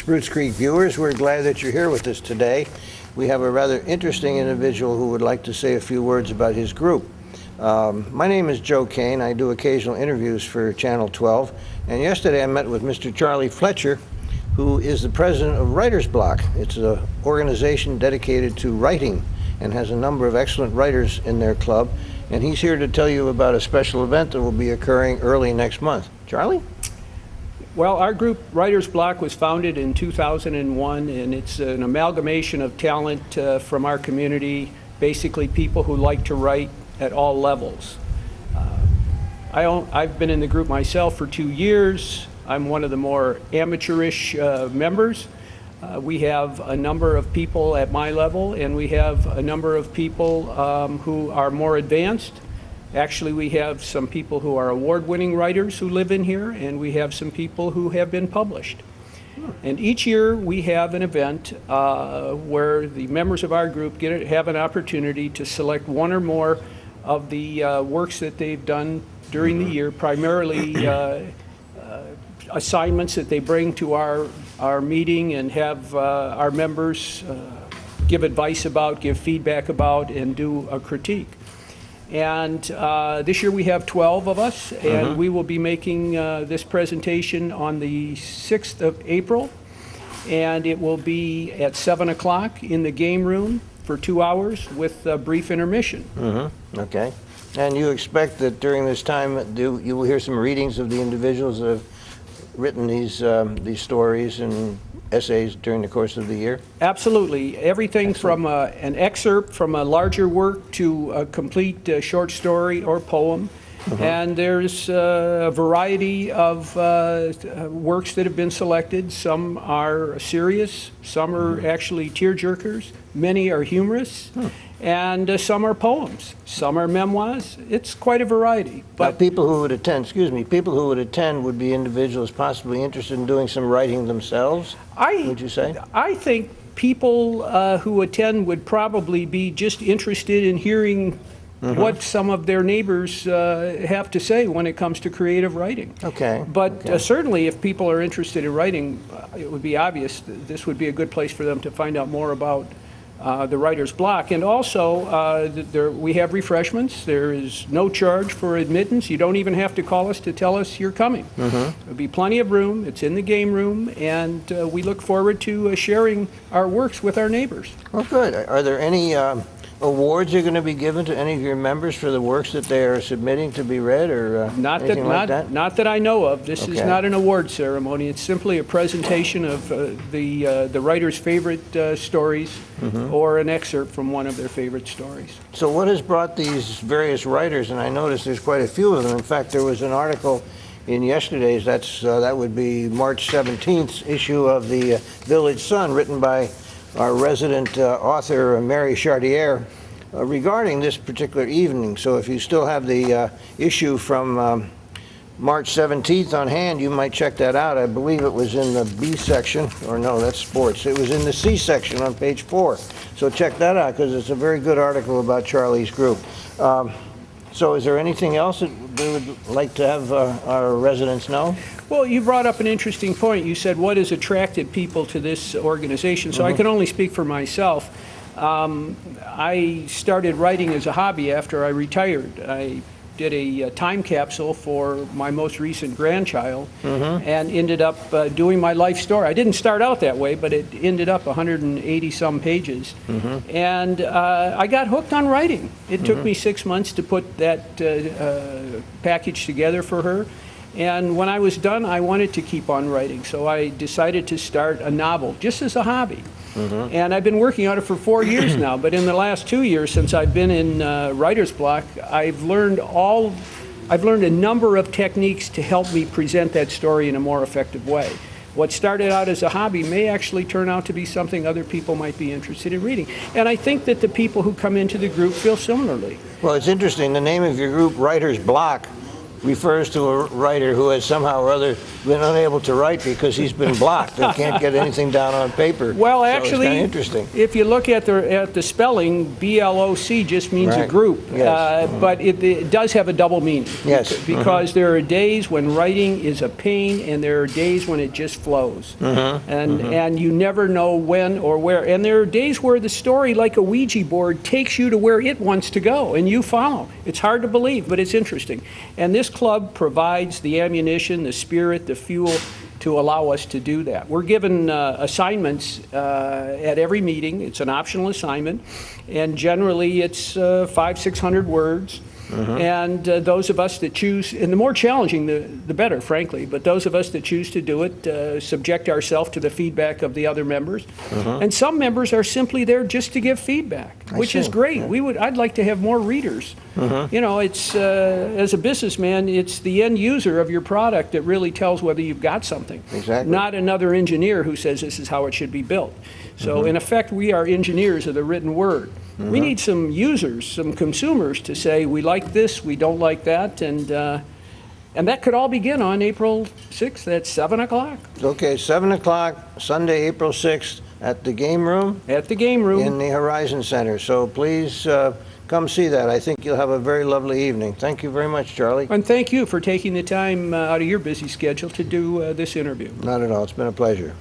Spruce Creek viewers, we're glad that you're here with us today. We have a rather interesting individual who would like to say a few words about his group. My name is Joe Kane. I do occasional interviews for Channel 12, and yesterday I met with Mr. Charlie Pletcher, who is the president of Writers Bloc. It's an organization dedicated to writing and has a number of excellent writers in their club, and he's here to tell you about a special event that will be occurring early next month. Charlie? Well, our group, Writers Bloc, was founded in 2001, and it's an amalgamation of talent from our community, basically people who like to write at all levels. I've been in the group myself for 2 years. I'm one of the more amateurish members. We have a number of people at my level, and we have a number of people who are more advanced. Actually, we have some people who are award-winning writers who live in here, and we have some people who have been published. And each year we have an event where the members of our group have an opportunity to select one or more of the works that they've done during the year, primarily assignments that they bring to our meeting and have our members give advice about, give feedback about, and do a critique. And this year we have 12 of us, and we will be making this presentation on the 6th of April, and it will be at 7 o'clock in the game room for 2 hours with a brief intermission. Okay. And you expect that during this time you will hear some readings of the individuals that have written these stories and essays during the course of the year? Absolutely. Everything from an excerpt from a larger work to a complete short story or poem. And there's a variety of works that have been selected. Some are serious, some are actually tearjerkers, many are humorous, and some are poems, some are memoirs. It's quite a variety. But people who would attend, people who would attend would be individuals possibly interested in doing some writing themselves, would you say? I think people who attend would probably be just interested in hearing what some of their neighbors have to say when it comes to creative writing. Okay. But certainly if people are interested in writing, it would be obvious that this would be a good place for them to find out more about the Writers Bloc. And also, we have refreshments. There is no charge for admittance. You don't even have to call us to tell us you're coming. There'll be plenty of room. It's in the game room, and we look forward to sharing our works with our neighbors. Well, good. Are there any awards are going to be given to any of your members for the works that they are submitting to be read, or anything like that? Not that I know of. This is not an award ceremony. It's simply a presentation of the writer's favorite stories or an excerpt from one of their favorite stories. So what has brought these various writers, and I noticed there's quite a few of them. In fact, there was an article in yesterday's, that would be March 17th issue of the Village Sun, written by our resident author, Mary Chartier, regarding this particular evening. So if you still have the issue from March 17th on hand, you might check that out. I believe it was in the B section, or no, that's sports. It was in the C section on page 4. So check that out, because it's a very good article about Charlie's group. So is there anything else that we would like to have our residents know? Well, you brought up an interesting point. You said what has attracted people to this organization. So I can only speak for myself. I started writing as a hobby after I retired. I did a time capsule for my most recent grandchild and ended up doing my life story. I didn't start out that way, but it ended up 180 some pages. And I got hooked on writing. It took me 6 months to put that package together for her. And when I was done, I wanted to keep on writing. So I decided to start a novel, just as a hobby. And I've been working on it for 4 years now, but in the last 2 years since I've been in Writers Bloc, I've learned a number of techniques to help me present that story in a more effective way. What started out as a hobby may actually turn out to be something other people might be interested in reading. And I think that the people who come into the group feel similarly. Well, it's interesting. The name of your group, Writers Bloc, refers to a writer who has somehow or other been unable to write because he's been blocked and can't get anything down on paper. Well, So actually, it's kind of interesting. if you look at the spelling, BLOC just means a Right. group, Yes. but it does have a double meaning. Yes. Because there are days when writing is a pain, and there are days when it just flows, and you never know when or where. And there are days where the story, like a Ouija board, takes you to where it wants to go, and you follow. It's hard to believe, but it's interesting. And this club provides the ammunition, the spirit, the fuel to allow us to do that. We're given assignments at every meeting. It's an optional assignment, and generally it's 500-600 words. And those of us that choose, and the more challenging, the better, frankly, but those of us that choose to do it subject ourselves to the feedback of the other members. And some members are simply there just to give feedback, which is see. great. I'd like to have more readers. You know, it's as a businessman, it's the end user of your product that really tells whether you've got something. Exactly. Not another engineer who says this is how it should be built. So in effect, we are engineers of the written word. We need some users, some consumers to say, we like this, we don't like that, and that could all begin on April 6th at 7 o'clock Okay, 7 o'clock, Sunday, April 6th, at the game room at the game room. in the Horizon Center. So please come see that. I think you'll have a very lovely evening. Thank you very much, Charlie. And thank you for taking the time out of your busy schedule to do this interview. Not at all. It's been a pleasure.